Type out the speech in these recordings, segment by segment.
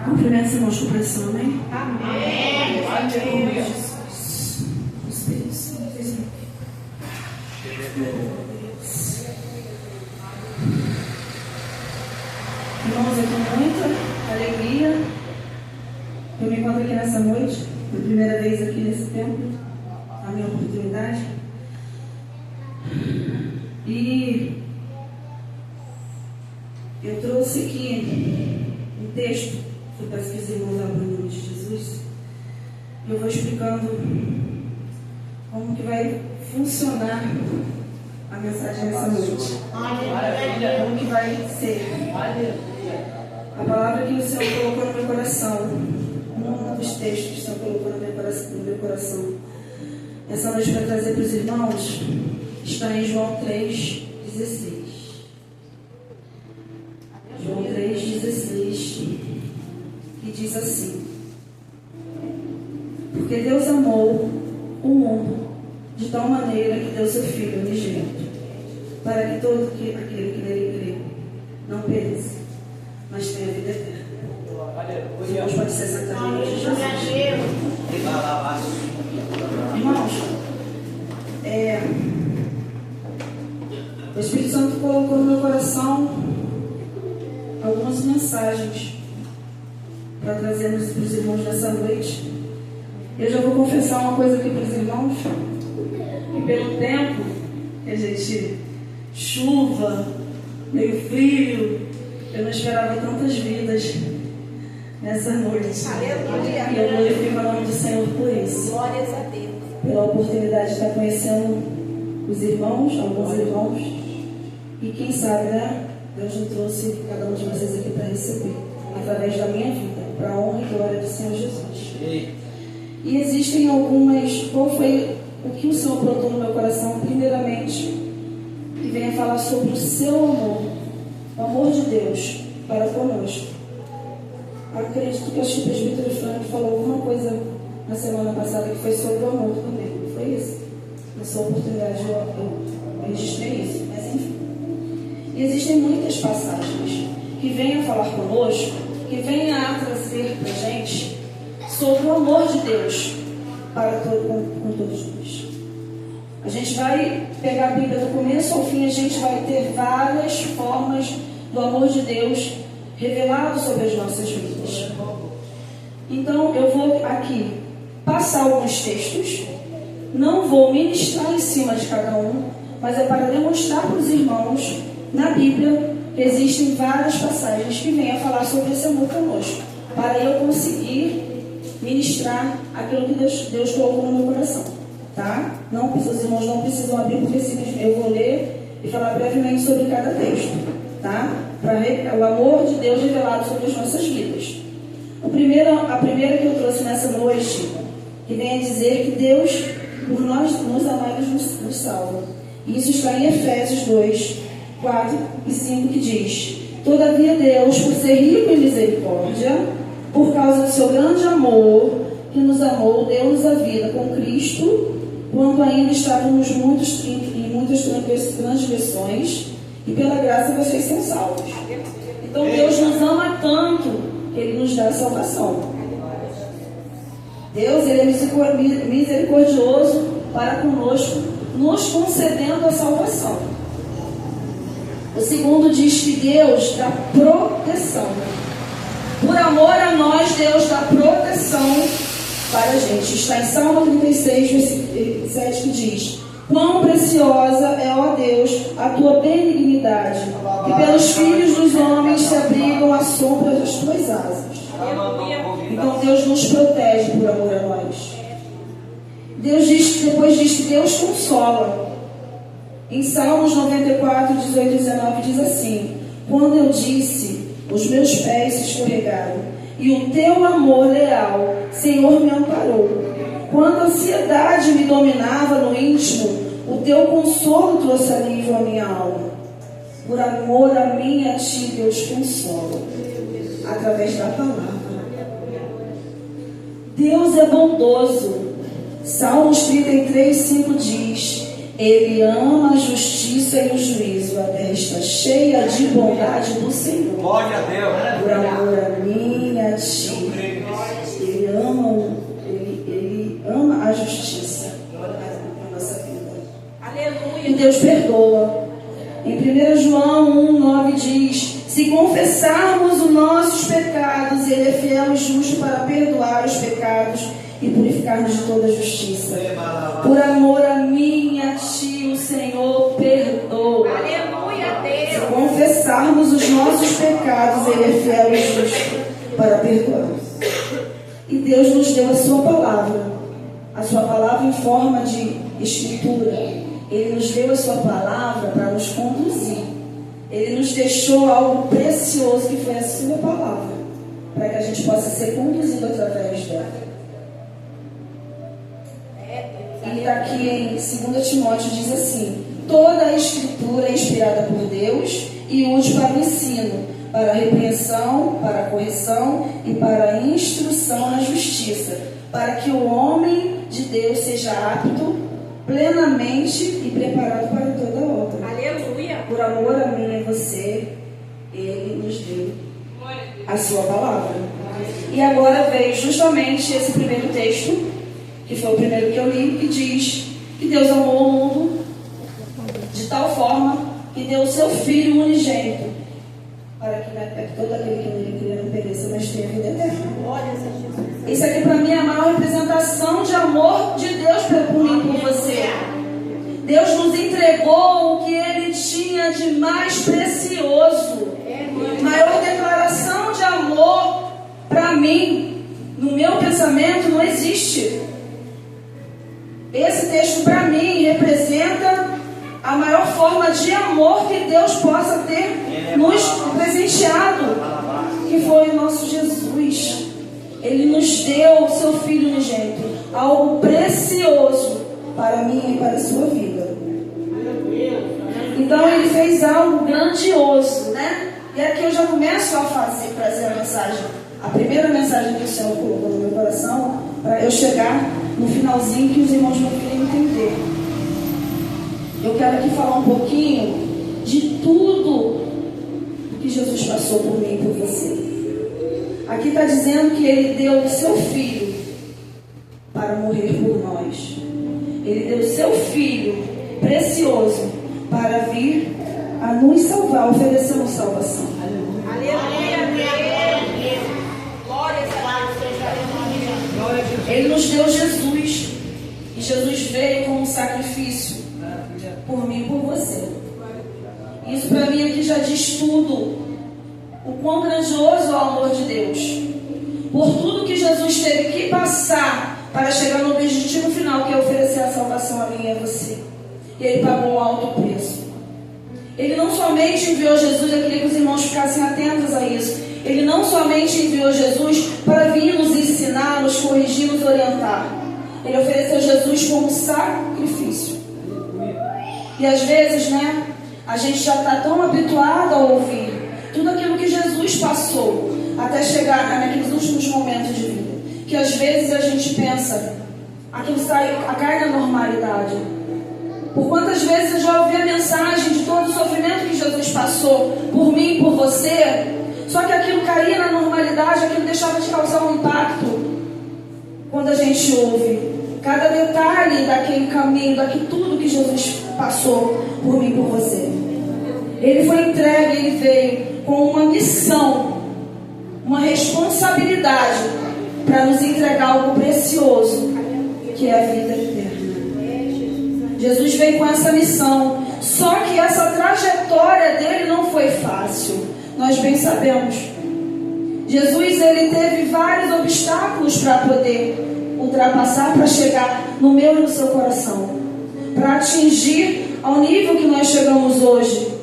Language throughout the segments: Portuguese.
Cumprimento os irmãos com pressão, amém? Amém. Aleluia. Irmãos, eu com muita alegria. Eu me encontro aqui nessa noite, pela primeira vez aqui nesse templo, a minha oportunidade. E eu trouxe aqui um texto que eu peço que os irmãos abram em nome de Jesus. Eu vou explicando como que vai funcionar a mensagem nessa noite. Como que vai ser. A palavra que o Senhor colocou no meu coração, um dos textos que o Senhor colocou no meu coração, essa noite para trazer para os irmãos, está em João 3,16. João 3,16, que diz assim: porque Deus amou o mundo de tal maneira que deu seu Filho unigênito, para que todo aquele que nele crê não pereça, mas tenha vida eterna. Os irmãos podem ser sentados em nome de Jesus. Irmãos, o Espírito Santo colocou no meu coração algumas mensagens para trazermos para os irmãos nessa noite. Eu já vou confessar uma coisa aqui para os irmãos, que pelo tempo que a gente, chuva, meio frio, eu não esperava tantas vidas nessa noite. Aleluia. E eu glorifico o nome do Senhor por isso. Glórias a Deus. Pela oportunidade de estar conhecendo os irmãos, alguns irmãos. E quem sabe, né? Deus nos trouxe cada um de vocês aqui para receber, através da minha vida, para a honra e glória do Senhor Jesus. E existem algumas. Qual foi o que o Senhor plantou no meu coração? Primeiramente, que venha falar sobre o seu amor, o amor de Deus para conosco. Acredito que acho que o presbítero Frank falou alguma coisa na semana passada que foi sobre o amor também. Não foi isso? Na sua oportunidade eu registrei isso, mas enfim. E existem muitas passagens que venham falar conosco, que venham a trazer para a gente sobre o amor de Deus para com todos nós. A gente vai pegar a Bíblia do começo ao fim, a gente vai ter várias formas do amor de Deus revelado sobre as nossas vidas. Então eu vou aqui passar alguns textos, não vou ministrar em cima de cada um, mas é para demonstrar para os irmãos na Bíblia que existem várias passagens que vêm a falar sobre esse amor conosco, para eu conseguir ministrar aquilo que Deus colocou no meu coração, tá? Não, os irmãos não precisam abrir, porque eu vou ler e falar brevemente sobre cada texto, tá? Para o amor de Deus revelado sobre as nossas vidas. A primeira que eu trouxe nessa noite, que vem a dizer que Deus, por nós nos amados, nos salva. Isso está em Efésios 2, 4 e 5, que diz: todavia Deus, por ser rico em misericórdia, por causa do seu grande amor, que nos amou, deu-nos a vida com Cristo, quando ainda estávamos em muitas transgressões, e pela graça vocês são salvos. Então Deus nos ama tanto que Ele nos dá a salvação. Deus, Ele é misericordioso para conosco, nos concedendo a salvação. O segundo diz que Deus dá proteção. Por amor a nós, Deus dá proteção para a gente. Está em Salmo 36, versículo 7, que diz: quão preciosa é, ó Deus, a tua benignidade, que pelos filhos dos homens se abrigam à sombra das tuas asas. Então Deus nos protege por amor a nós. Depois diz que Deus consola. Em Salmos 94, 18 e 19 diz assim: quando eu disse, os meus pés se escorregaram, e o teu amor leal, Senhor, me amparou. Quando a ansiedade me dominava no íntimo, o teu consolo trouxe alívio à minha alma. Por amor a mim e a ti, Deus consola, através da palavra. Deus é bondoso. Salmos 33, 5 diz: Ele ama a justiça e o juízo. A terra está cheia de bondade do Senhor. Glória a Deus. Por amor a mim Deus perdoa. Em 1 João 1,9 diz: se confessarmos os nossos pecados, Ele é fiel e justo para perdoar os pecados e purificar-nos de toda justiça. Por amor a mim e a ti, o Senhor perdoa. Aleluia, Deus. Se confessarmos os nossos pecados, Ele é fiel e justo para perdoar. E Deus nos deu a sua palavra em forma de escritura. Ele nos deu a sua palavra para nos conduzir. Ele nos deixou algo precioso que foi a sua palavra, para que a gente possa ser conduzido através dela. E aqui em 2 Timóteo diz assim: toda a escritura é inspirada por Deus e útil para o ensino, para a repreensão, para a correção e para a instrução na justiça, para que o homem de Deus seja apto plenamente e preparado para toda obra. Aleluia. Por amor a mim e a você, Ele nos deu a sua palavra. E agora veio justamente esse primeiro texto, que foi o primeiro que eu li, que diz que Deus amou o mundo de tal forma que deu o seu Filho unigênito, para que todo aquele que nele crê não pereça, mas tenha vida eterna. Isso aqui para mim é a maior representação de amor de Deus por mim e por você. Deus nos entregou o que Ele tinha de mais precioso. Maior declaração de amor para mim, no meu pensamento, não existe. Esse texto para mim representa a maior forma de amor que Deus possa ter nos presenteado, que foi o nosso Jesus. Ele nos deu o seu Filho unigênito, algo precioso para mim e para a sua vida. Então Ele fez algo grandioso, né? E aqui eu já começo a trazer a mensagem, a primeira mensagem que o Senhor colocou no meu coração, para eu chegar no finalzinho que os irmãos vão querer entender. Eu quero aqui falar um pouquinho de tudo que Jesus passou por mim e por você. Aqui está dizendo que Ele deu o seu Filho para morrer por nós. Ele deu o seu Filho precioso para vir a nos salvar, oferecer-nos salvação. Aleluia, Deus. Glória a Deus. Ele nos deu Jesus. E Jesus veio como um sacrifício por mim e por você. Isso para mim aqui já diz tudo. O quão grandioso é o amor de Deus. Por tudo que Jesus teve que passar para chegar no objetivo final, que é oferecer a salvação a mim e a você. E Ele pagou um alto preço. Ele não somente enviou Jesus, eu queria que os irmãos ficassem atentos a isso. Ele não somente enviou Jesus para vir nos ensinar, nos corrigir, nos orientar. Ele ofereceu Jesus como sacrifício. E às vezes, né, a gente já está tão habituado a ouvir tudo aquilo que Jesus passou até chegar naqueles últimos momentos de vida, que às vezes a gente pensa, aquilo cai na normalidade. Por quantas vezes eu já ouvi a mensagem de todo o sofrimento que Jesus passou por mim e por você, só que aquilo caía na normalidade, aquilo deixava de causar um impacto. Quando a gente ouve cada detalhe daquele caminho, daquilo tudo que Jesus passou por mim e por você. Ele foi entregue, Ele veio com uma missão, uma responsabilidade para nos entregar algo precioso, que é a vida eterna. Jesus veio com essa missão, só que essa trajetória dele não foi fácil, nós bem sabemos. Jesus, ele teve vários obstáculos para poder ultrapassar, para chegar no meu e no seu coração, para atingir ao nível que nós chegamos hoje,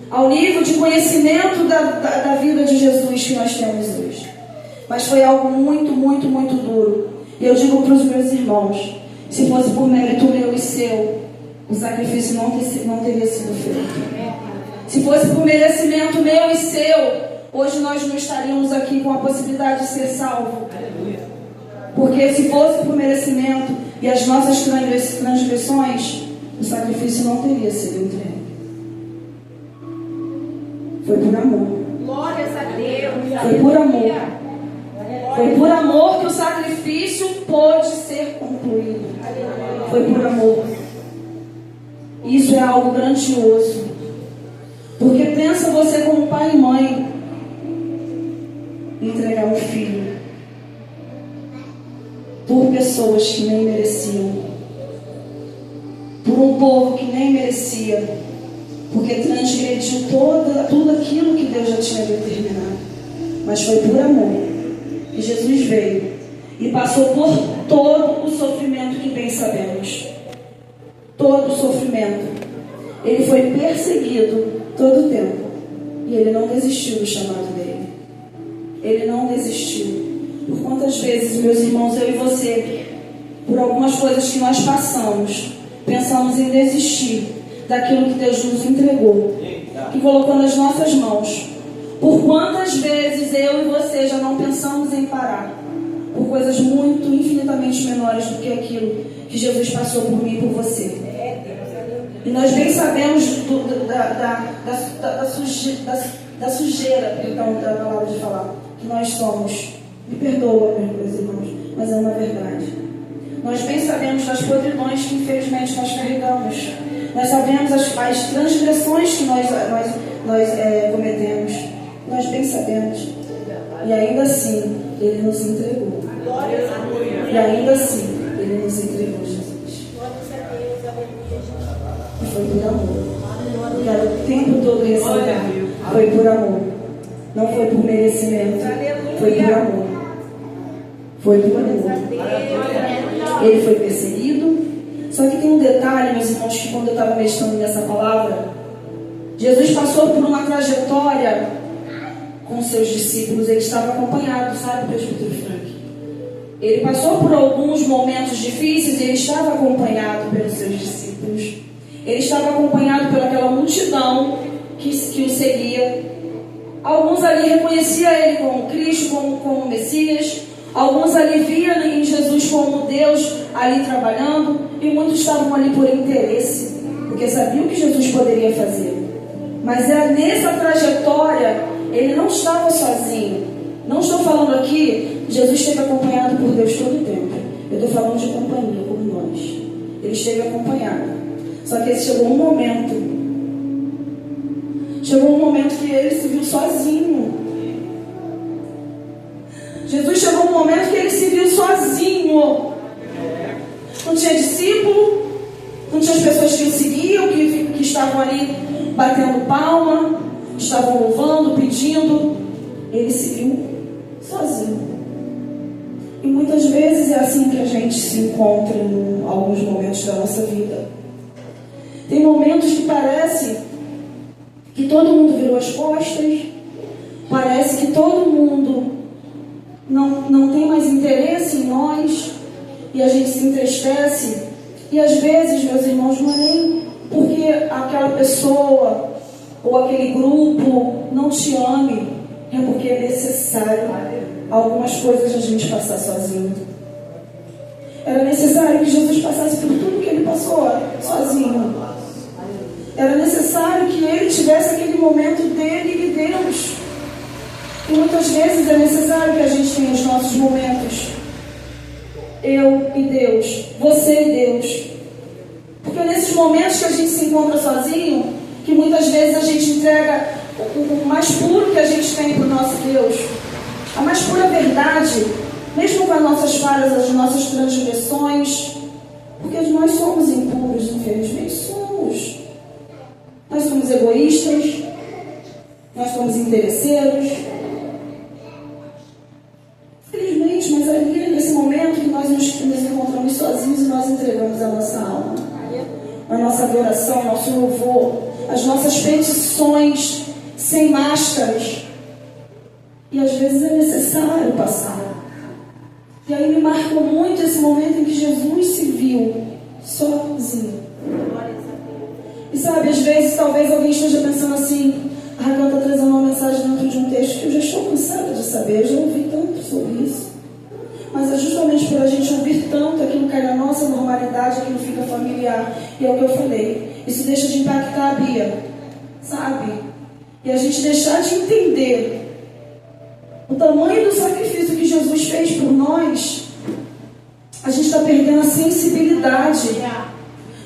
ao nível de conhecimento da vida de Jesus que nós temos hoje. Mas foi algo muito, muito, muito duro. E eu digo para os meus irmãos, se fosse por mérito meu e seu, o sacrifício não teria sido feito. Se fosse por merecimento meu e seu, hoje nós não estaríamos aqui com a possibilidade de ser salvo. Porque se fosse por merecimento e as nossas transgressões, o sacrifício não teria sido entregue. Foi por amor. Glórias a Deus. Foi por amor. Foi por amor que o sacrifício pôde ser concluído. Foi por amor. Isso é algo grandioso. Porque pensa você como pai e mãe entregar um filho por pessoas que nem mereciam, por um povo que nem merecia, porque transgrediu tudo aquilo que Deus já tinha determinado. Mas foi por amor. E Jesus veio e passou por todo o sofrimento que bem sabemos. Todo o sofrimento. Ele foi perseguido todo o tempo. E ele não desistiu do chamado dele. Ele não desistiu. Por quantas vezes, meus irmãos, eu e você, por algumas coisas que nós passamos, pensamos em desistir daquilo que Deus nos entregou, que colocou nas nossas mãos. Por quantas vezes eu e você já não pensamos em parar, por coisas muito, infinitamente menores do que aquilo que Jesus passou por mim e por você. E nós bem sabemos da sujeira, perdão, da palavra de falar, que nós somos. Me perdoa, meus irmãos, mas é uma verdade. Nós bem sabemos das podridões que infelizmente nós carregamos. Nós sabemos as transgressões que nós cometemos. Nós bem sabemos. E ainda assim, Ele nos entregou. E ainda assim, Ele nos entregou, Jesus. E foi por amor. Eu quero o tempo todo ressaltar. Foi por amor. Não foi por merecimento. Foi por amor. Foi por amor. Ele foi perseguido. Só que tem um detalhe, meus irmãos, que quando eu estava meditando nessa palavra, Jesus passou por uma trajetória com seus discípulos. Ele estava acompanhado, sabe, presbítero Frank? Ele passou por alguns momentos difíceis e ele estava acompanhado pelos seus discípulos. Ele estava acompanhado pelaquela multidão que o seguia. Alguns ali reconheciam ele como Cristo, como Messias. Alguns ali viam em Jesus como Deus ali trabalhando. E muitos estavam ali por interesse, porque sabiam o que Jesus poderia fazer. Mas nessa trajetória, ele não estava sozinho. Não estou falando aqui, Jesus esteve acompanhado por Deus todo o tempo. Eu estou falando de companhia, como nós. Ele esteve acompanhado. Só que chegou um momento. Chegou um momento que ele se viu sozinho. Jesus chegou um momento que ele se viu sozinho. Não tinha discípulo, não tinha as pessoas que o seguiam, que estavam ali batendo palma, estavam louvando, pedindo. Ele se viu sozinho. E muitas vezes é assim que a gente se encontra em alguns momentos da nossa vida. Tem momentos que parece que todo mundo virou as costas, parece que todo mundo não tem mais interesse em nós, e a gente se entristece. E às vezes, meus irmãos, não é nem porque aquela pessoa ou aquele grupo não te ame, é porque é necessário algumas coisas a gente passar sozinho. Era necessário que Jesus passasse por tudo que ele passou sozinho. Era necessário que ele tivesse aquele momento dele e Deus. E muitas vezes é necessário que a gente tenha os nossos momentos. Eu e Deus, você e Deus. Porque é nesses momentos que a gente se encontra sozinho, que muitas vezes a gente entrega o mais puro que a gente tem para o nosso Deus. A mais pura verdade, mesmo com as nossas falhas, as nossas transgressões. Porque nós somos impuros, infelizmente somos. Nós somos egoístas, nós somos interesseiros. Felizmente, mas ali nesse momento que nós nos encontramos sozinhos e nós entregamos a nossa alma, a nossa adoração, nosso louvor, as nossas petições sem máscaras. E às vezes é necessário passar. E aí me marcou muito esse momento em que Jesus se viu sozinho. E sabe, às vezes talvez alguém esteja pensando assim: a Raquel está trazendo uma mensagem dentro de um texto que eu já estou cansada de saber, eu já ouvi tanto sobre isso. Mas é justamente por a gente ouvir tanto, aquilo cai na nossa normalidade, aquilo fica familiar. E é o que eu falei, isso deixa de impactar a Bia, sabe? E a gente deixar de entender o tamanho do sacrifício que Jesus fez por nós. A gente está perdendo a sensibilidade.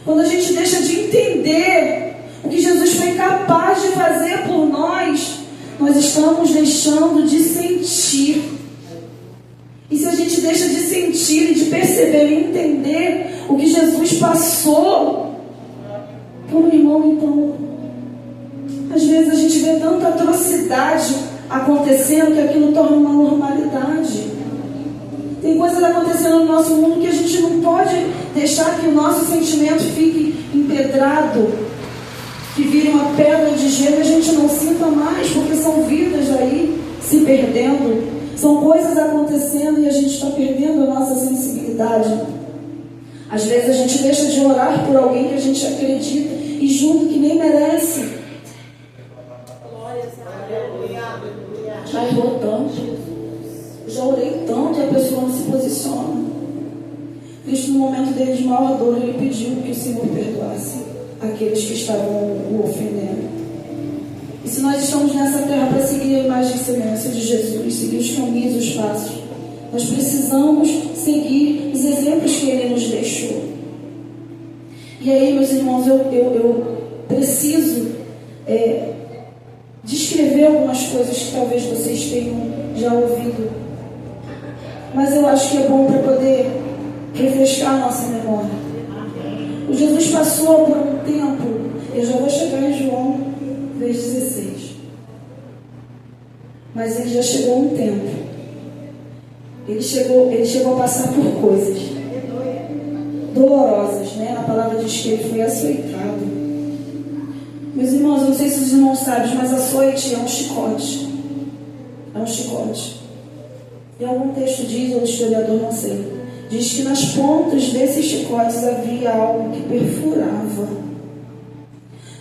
quando a gente deixa de entender o que Jesus foi capaz de fazer por nós, nós estamos deixando de sentir. E se a gente deixa de sentir e de perceber e entender o que Jesus passou por um irmão, então, às vezes a gente vê tanta atrocidade acontecendo que aquilo torna uma normalidade. Tem coisas acontecendo no nosso mundo que a gente não pode deixar que o nosso sentimento fique empedrado, que vire uma pedra de gelo e a gente não sinta mais, porque são vidas aí se perdendo. São coisas acontecendo e a gente está perdendo a nossa sensibilidade. Às vezes a gente deixa de orar por alguém que a gente acredita e julga que nem merece. Já errou tanto, já orei tanto e a pessoa não se posiciona. Cristo, no momento dele de maior dor, ele pediu que o Senhor perdoasse aqueles que estavam o ofendendo. E se nós estamos nessa terra para seguir a imagem e semelhança de Jesus, seguir os caminhos, os passos, nós precisamos seguir os exemplos que Ele nos deixou. E aí, meus irmãos, eu preciso descrever algumas coisas que talvez vocês tenham já ouvido. Mas eu acho que é bom para poder refrescar a nossa memória. O Jesus passou por um tempo, eu já vou chegar em João 16. Mas ele já chegou a um tempo. Ele chegou a passar por coisas dolorosas, né? A palavra diz que ele foi açoitado. Meus irmãos, eu não sei se os irmãos sabem, mas açoite é um chicote. É um chicote. E algum texto diz, ou o historiador não sei, diz que nas pontas desses chicotes havia algo que perfurava.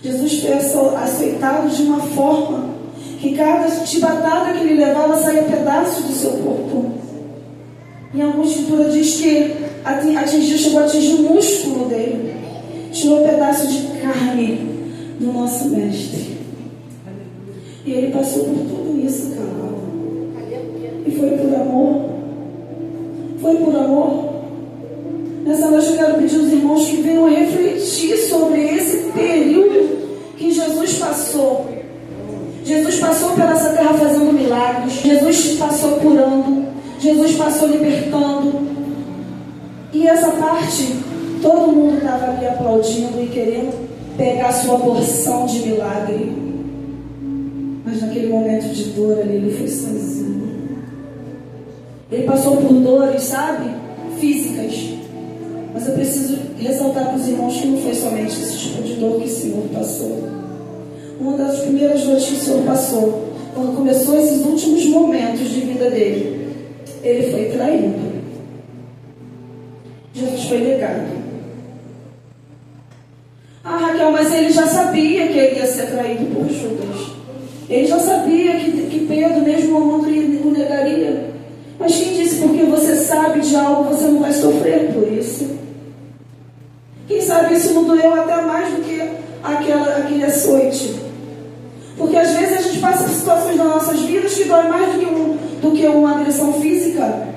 Jesus foi açoitado de uma forma que cada chibatada que ele levava saía pedaço do seu corpo. Em alguma escritura diz que chegou a atingir o músculo dele. Tirou um pedaço de carne do nosso mestre. E ele passou por tudo isso, cara. E foi por amor. Foi por amor. Nessa noite eu quero pedir aos irmãos que venham refletir sobre esse período que Jesus passou. Jesus passou pela essa terra fazendo milagres. Jesus passou curando. Jesus passou libertando. E essa parte, todo mundo estava ali aplaudindo e querendo pegar a sua porção de milagre. Mas naquele momento de dor ali, ele foi sozinho. Ele passou por dores, sabe? Físicas. Mas eu preciso ressaltar para os irmãos que não foi somente esse tipo de dor que o Senhor passou. Uma das primeiras dores que o Senhor passou, quando começou esses últimos momentos de vida dele, ele foi traído. Jesus foi negado. Ah, Raquel, mas ele já sabia que ele ia ser traído por Judas. Ele já sabia que Pedro, mesmo amando, o negaria. Mas quem disse, porque você sabe de algo, você não vai sofrer por isso? Quem sabe isso não doeu até mais do que aquele açoite? Porque às vezes a gente passa por situações nas nossas vidas que dói mais do que uma agressão física.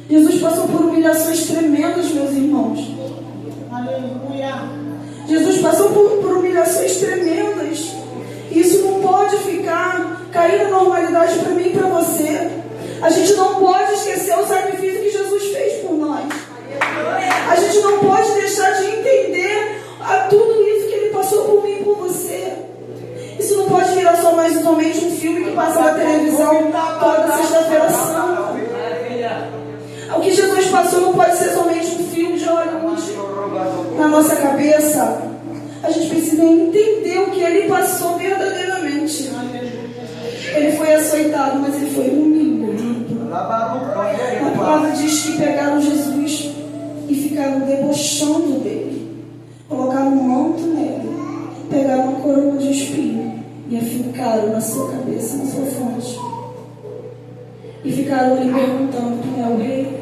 Jesus passou por humilhações tremendas, meus irmãos. Aleluia. Jesus passou por humilhações tremendas. Isso não pode cair na normalidade para mim e para você. A gente não pode esquecer o sacrifício que Jesus fez por nós. A gente não pode deixar de entender tudo isso que Ele passou por mim e por você. Isso não pode virar somente um filme que passa na televisão toda sexta-feira santa. O que Jesus passou não pode ser somente um filme de Hollywood na nossa cabeça. A gente precisa entender o que Ele passou verdadeiramente. Ele foi açoitado, mas Ele foi humilhado. A palavra diz que pegaram Jesus e ficaram debochando dele. Colocaram um manto nele, pegaram uma coroa de espinho e afincaram na sua cabeça, na sua fronte. E ficaram lhe perguntando quem é o rei.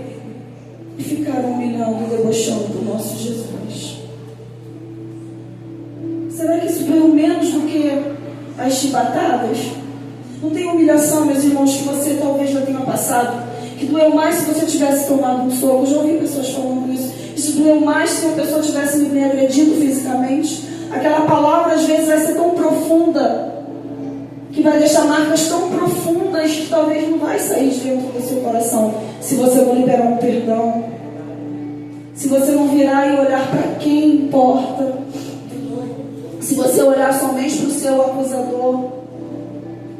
E ficaram humilhando e debochando do nosso Jesus. Será que isso doeu menos do que as chibatadas? Não tem humilhação, meus irmãos, que você talvez já tenha passado, que doeu mais se você tivesse tomado um soco? Eu já ouvi pessoas falando isso. Isso doeu mais se uma pessoa tivesse me agredido fisicamente. Aquela palavra às vezes vai ser tão profunda, que vai deixar marcas tão profundas que talvez não vai sair de dentro do seu coração, se você não liberar um perdão, se você não virar e olhar para quem importa, se você olhar somente para o seu acusador,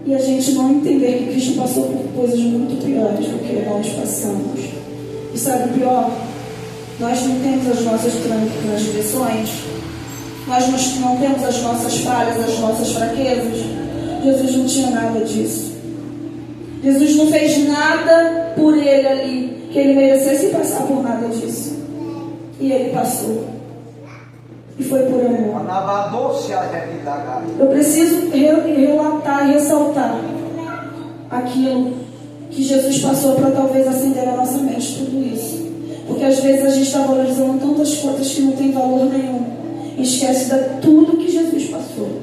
e a gente não entender que Cristo passou por coisas muito piores do que nós passamos. E sabe o pior? Nós não temos as nossas transgressões, nós não temos as nossas falhas, as nossas fraquezas. Jesus não tinha nada disso. Jesus não fez nada por ele ali que ele merecesse passar por nada disso. E ele passou. E foi por amor. Eu preciso relatar e ressaltar aquilo que Jesus passou para talvez acender a nossa mente, tudo isso. Porque às vezes a gente está valorizando tantas coisas que não tem valor nenhum. E esquece de tudo que Jesus passou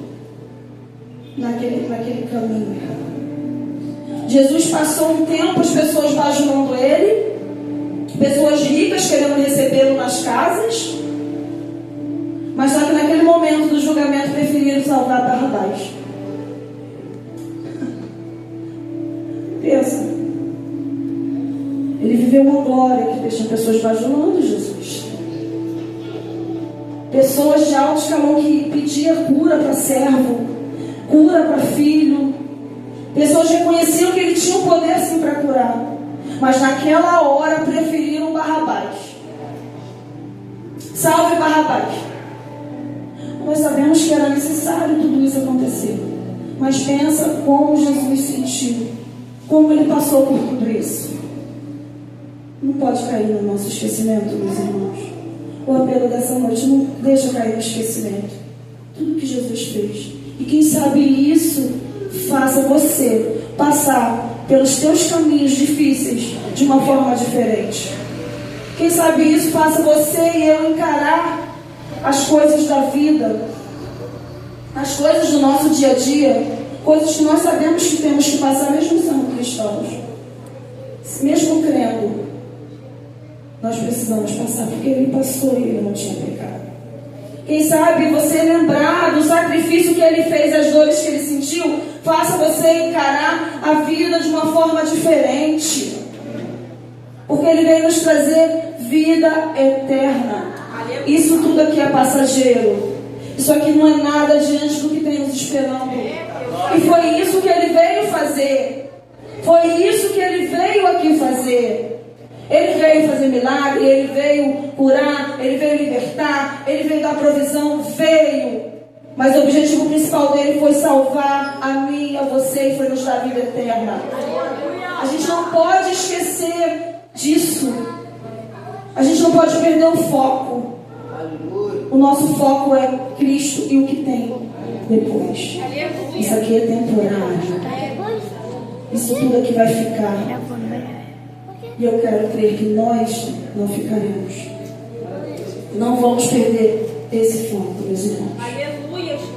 naquele caminho. Jesus passou um tempo, as pessoas bajulando ele, pessoas ricas querendo recebê-lo nas casas, mas só que naquele momento do julgamento preferiram salvar Barrabás. Pensa, ele viveu uma glória que deixa pessoas bajulando Jesus, pessoas de alto escalão que pedia cura para servo, cura para filho. Pessoas reconheciam que ele tinha o poder sim para curar, mas naquela hora preferiram Barrabás. Salve Barrabás. Nós sabemos que era necessário tudo isso acontecer, mas pensa como Jesus sentiu, como ele passou por tudo isso. Não pode cair no nosso esquecimento, meus irmãos. O apelo dessa noite não deixa cair no esquecimento tudo que Jesus fez. E quem sabe isso faça você passar pelos teus caminhos difíceis de uma forma diferente. Quem sabe isso faça você e eu encarar as coisas da vida, as coisas do nosso dia a dia, coisas que nós sabemos que temos que passar mesmo sendo cristãos, mesmo crendo. Nós precisamos passar, porque ele passou e ele não tinha pecado. Quem sabe você lembrar do sacrifício que ele fez, as dores que ele sentiu, faça você encarar a vida de uma forma diferente. Porque ele veio nos trazer vida eterna. Isso tudo aqui é passageiro. Isso aqui não é nada diante do que tem nos esperando. E foi isso que ele veio fazer. Foi isso que ele veio aqui fazer. Ele veio fazer milagre, ele veio curar, ele veio libertar, ele veio dar provisão, veio. Mas o objetivo principal dele foi salvar a mim e a você, e foi nos dar vida eterna. A gente não pode esquecer disso. A gente não pode perder o foco. O nosso foco é Cristo e o que tem depois. Isso aqui é temporário. Isso tudo aqui vai ficar. E eu quero crer que nós não ficaremos. Não vamos perder esse foco, meus irmãos. Aleluia, Jesus.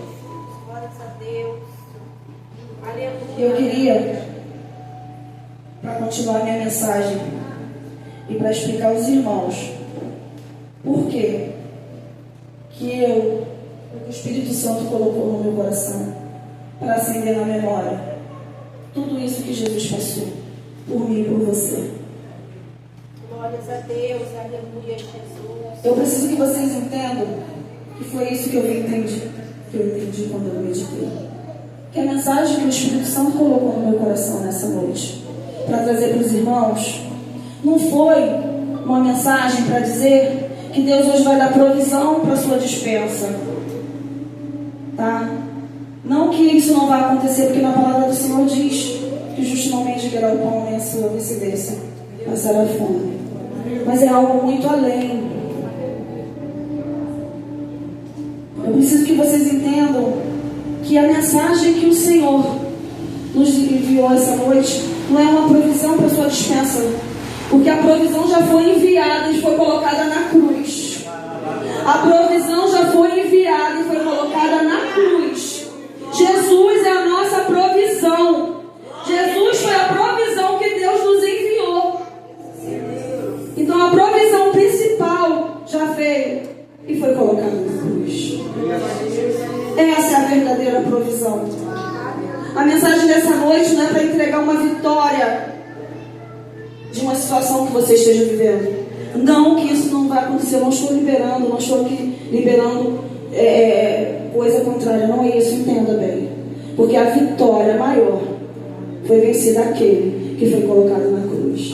Glórias a Deus. Aleluia. Eu queria, para continuar minha mensagem e para explicar aos irmãos por que o Espírito Santo colocou no meu coração para acender na memória tudo isso que Jesus passou por mim e por você. Glórias a Deus, aleluia, Jesus. Eu preciso que vocês entendam que foi isso que eu entendi quando eu meditei. Que a mensagem que o Espírito Santo colocou no meu coração nessa noite, para trazer para os irmãos, não foi uma mensagem para dizer que Deus hoje vai dar provisão para a sua despensa. Tá? Não que isso não vai acontecer, porque na palavra do Senhor diz que o justo não mendigará o pão nem a sua descendência passará fome. Mas é algo muito além. Eu preciso que vocês entendam que a mensagem que o Senhor nos enviou essa noite não é uma provisão para a sua dispensa, porque a provisão já foi enviada e foi colocada na cruz. A provisão já foi enviada e foi colocada na cruz. Jesus é a nossa provisão. Jesus foi a provisão que Deus nos enviou. Então a provisão principal já foi colocado na cruz. Essa é a verdadeira provisão. A mensagem dessa noite não é para entregar uma vitória de uma situação que você esteja vivendo. Não que isso não vai acontecer. Eu não estou liberando, coisa contrária. Não é isso, entenda bem. Porque a vitória maior foi vencida aquele que foi colocado na cruz.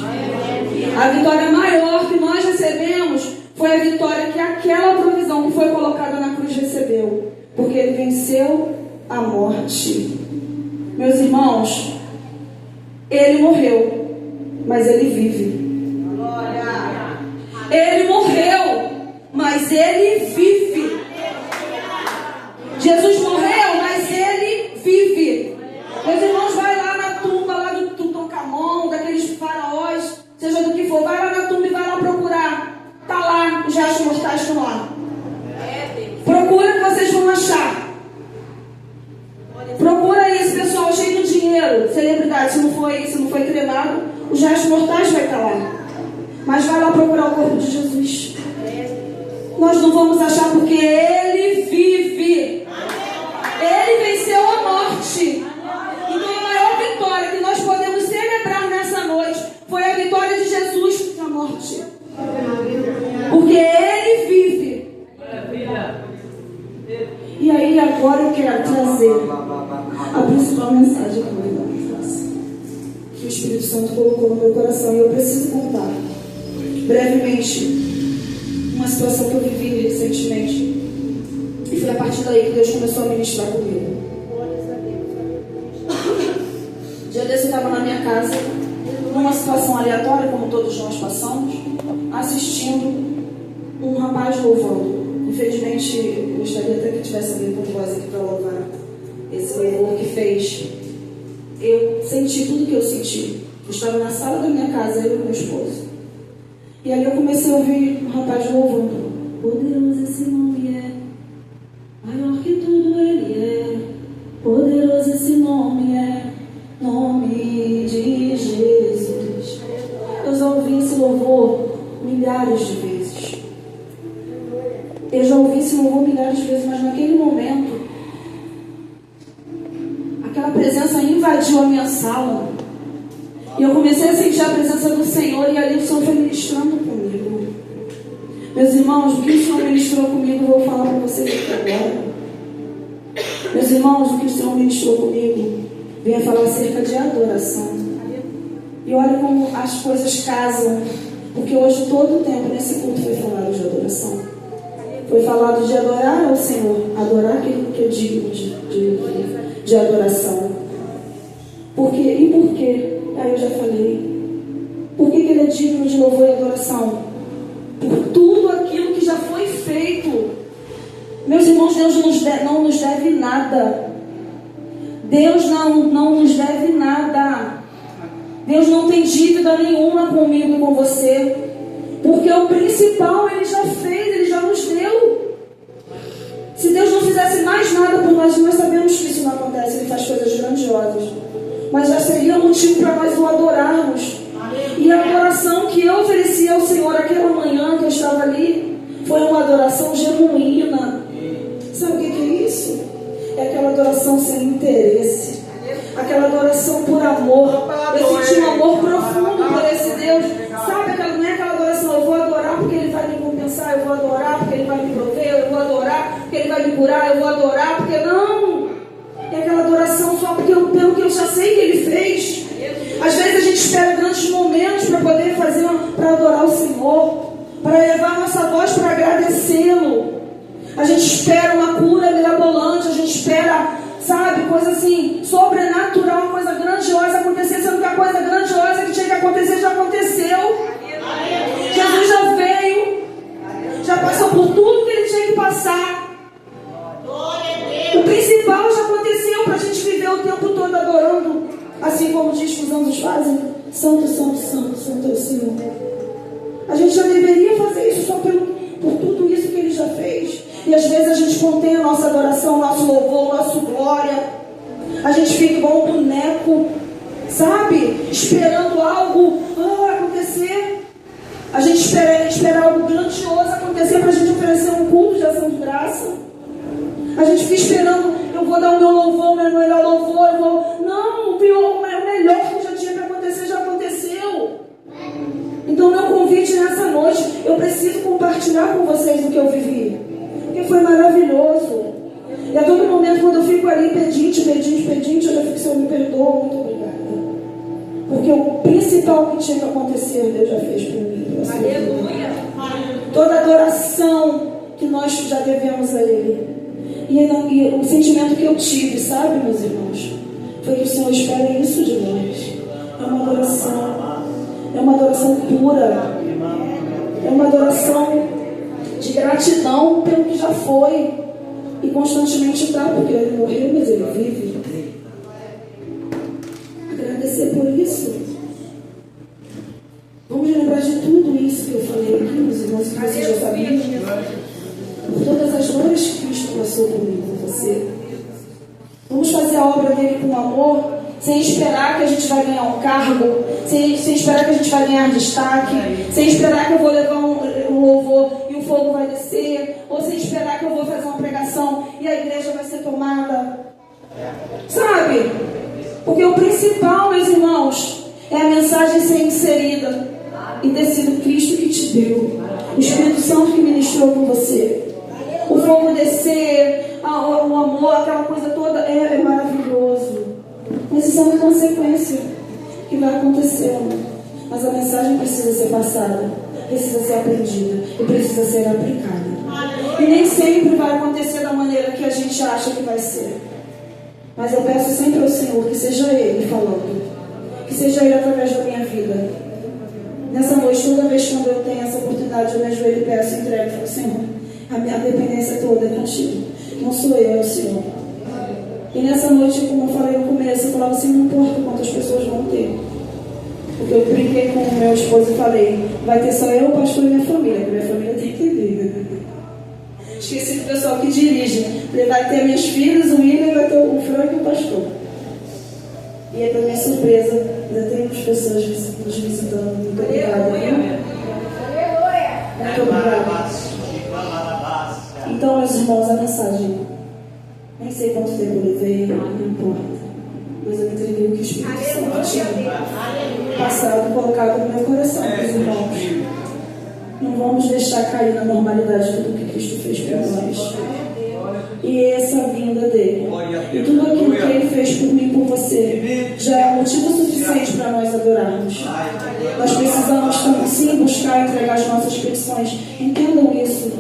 A vitória maior que nós recebemos foi a vitória que aquela provisão que foi colocada na cruz recebeu. Porque ele venceu a morte. Meus irmãos, ele morreu, mas ele vive. Ele morreu, mas ele vive. Jesus morreu, mas ele vive. Meus irmãos, vai lá na tumba lá do Tutancamon, daqueles faraós, seja do que for, vai lá na tumba e vai lá procurar. Está lá, os restos mortais estão lá. Procura que vocês vão achar. Procura isso, pessoal, cheio de dinheiro, celebridade. Se não foi cremado, os restos mortais vai estar lá. Mas vai lá procurar o corpo de Jesus. Nós não vamos achar porque ele vive. Ele venceu a morte. Então a maior vitória que nós podemos celebrar nessa noite foi a vitória de Jesus contra a morte. Porque ele vive. E aí agora eu quero trazer a principal mensagem que o Espírito Santo colocou no meu coração. E eu preciso contar brevemente uma situação que eu vivi recentemente. E foi a partir daí que Deus começou a ministrar comigo. Dia desse eu estava na minha casa, numa situação aleatória, como todos nós passamos, assistindo um rapaz louvando. Infelizmente, eu gostaria até que tivesse alguém com voz aqui para louvar esse louvor que fez. Eu senti tudo que eu senti. Eu estava na sala da minha casa, eu e meu esposo. E ali eu comecei a ouvir um rapaz louvando. Poderoso esse nome é, maior que tudo ele é. Poderoso esse nome é, nome de Jesus. Eu já ouvi esse louvor milhares de vezes. Eu já ouvi esse louvor milhares de vezes, mas naquele momento, aquela presença invadiu a minha sala. E eu comecei a sentir a presença do Senhor, e ali o Senhor foi ministrando comigo. Meus irmãos, o que o Senhor ministrou comigo, eu vou falar para vocês aqui agora. Meus irmãos, o que o Senhor ministrou comigo, venha falar acerca de adoração. E olha como as coisas casam, porque hoje todo o tempo nesse culto foi falado de adoração. Foi falado de adorar ao Senhor, adorar aquele que é digno de adoração. Por quê? E por quê? Aí eu já falei. Por que ele é digno de louvor e adoração? Por tudo aquilo que já foi feito. Meus irmãos, Deus não nos deve nada. Deus não nos deve nada. Deus não tem dívida nenhuma comigo e com você. Porque o principal Ele já fez, Ele já nos deu. Se Deus não fizesse mais nada por nós, nós sabemos que isso não acontece. Ele faz coisas grandiosas. Mas já seria motivo para nós o adorarmos. E a adoração que eu ofereci ao Senhor aquela manhã que eu estava ali, foi uma adoração genuína. Sabe o que é isso? É aquela adoração sem interesse. Aquela adoração por amor. Eu senti um amor profundo por esse Deus. Sabe, não é aquela adoração, eu vou adorar porque Ele vai me compensar, eu vou adorar porque Ele vai me prover, eu vou adorar porque Ele vai me curar, eu vou adorar porque não. É aquela adoração só pelo que eu já sei que Ele fez. Às vezes a gente espera grandes momentos para poder fazer, para adorar o Senhor, para elevar nossa voz para agradecê-lo. A gente espera uma cura mirabolante, a gente espera, sabe, coisa assim, sobrenatural, uma coisa grandiosa acontecer, sendo que a coisa grandiosa que tinha que acontecer já aconteceu. Jesus já veio, já passou por tudo que Ele tinha que passar. O principal já aconteceu para a gente viver o tempo todo adorando, assim como diz que os anjos fazem. Santo, santo, santo, santo é o Senhor. A gente já deveria fazer isso só por tudo isso que Ele já fez. E às vezes a gente contém a nossa adoração, nosso louvor, nossa glória. A gente fica igual um boneco, sabe? Esperando algo acontecer. A gente espera algo grandioso acontecer. acontecer para a gente oferecer um culto de ação de graça. A gente fica esperando, eu vou dar o meu louvor, o meu melhor louvor, eu vou... Não, o pior, o melhor que já tinha que acontecer, já aconteceu. Então, meu convite nessa noite, eu preciso compartilhar com vocês o que eu vivi. Porque foi maravilhoso. E a todo momento, quando eu fico ali pedinte, eu já fico, Senhor, me perdoa, muito obrigada. Porque o principal que tinha que acontecer, Deus já fez por mim. Aleluia. Toda adoração que nós já devemos a Ele. E o sentimento que eu tive, sabe, meus irmãos, foi que o Senhor espera isso de nós. É uma adoração pura. É uma adoração de gratidão pelo que já foi. E constantemente está, porque Ele morreu, mas Ele vive. Agradecer por isso. Vamos lembrar de tudo isso que eu falei aqui, meus irmãos, que vocês já sabiam. Por todas as dores que Cristo passou comigo, com você. Vamos fazer a obra dele com amor, sem esperar que a gente vai ganhar um cargo, sem esperar que a gente vai ganhar destaque, sem esperar que eu vou levar um louvor e o fogo vai descer, ou sem esperar que eu vou fazer uma pregação e a igreja vai ser tomada. Sabe? Porque o principal, meus irmãos, é a mensagem ser inserida e ter sido Cristo que te deu, o Espírito Santo que ministrou com você. O fogo descer, o amor, aquela coisa toda é maravilhoso. Mas isso é uma consequência que vai acontecer. Mas a mensagem precisa ser passada, precisa ser aprendida e precisa ser aplicada. E nem sempre vai acontecer da maneira que a gente acha que vai ser. Mas eu peço sempre ao Senhor que seja Ele falando, que seja Ele através da minha vida. Nessa noite, toda vez que eu tenho essa oportunidade, eu me ajoelho e peço, entrego para o Senhor. A minha dependência toda é contigo. Não sou eu, é o Senhor. E nessa noite, como eu falei no começo, eu falava assim, não importa quantas pessoas vão ter. Porque eu brinquei com o meu esposo e falei, vai ter só eu, o pastor e minha família, porque minha família tem que vir. Esqueci do pessoal que dirige. Falei, vai ter minhas filhas, o William, vai ter o Frank e o pastor. E aí, para minha surpresa, ainda tem muitas pessoas nos visitando. Muito obrigada. Muito obrigada. Então, meus irmãos, a mensagem. Nem sei quanto tempo eu levei, não importa. Mas eu entreguei o que o Espírito Santo tinha passado, colocado no meu coração, meus irmãos. Não vamos deixar cair na normalidade tudo que Cristo fez por nós. E essa vinda dele. E tudo aquilo que ele fez por mim e por você já é motivo suficiente para nós adorarmos. Nós precisamos sim buscar e entregar as nossas petições. Entendam isso.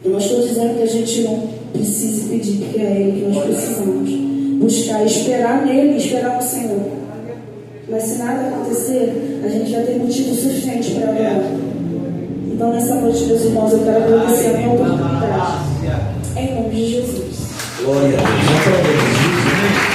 Eu não estou dizendo que a gente não precise pedir, porque é Ele que nós precisamos. Buscar e esperar nele, esperar no Senhor. Mas se nada acontecer, a gente já tem motivo suficiente para adorar. Então nessa noite, meus irmãos, eu quero agradecer a minha oportunidade. Em nome de Jesus. Glória a Deus.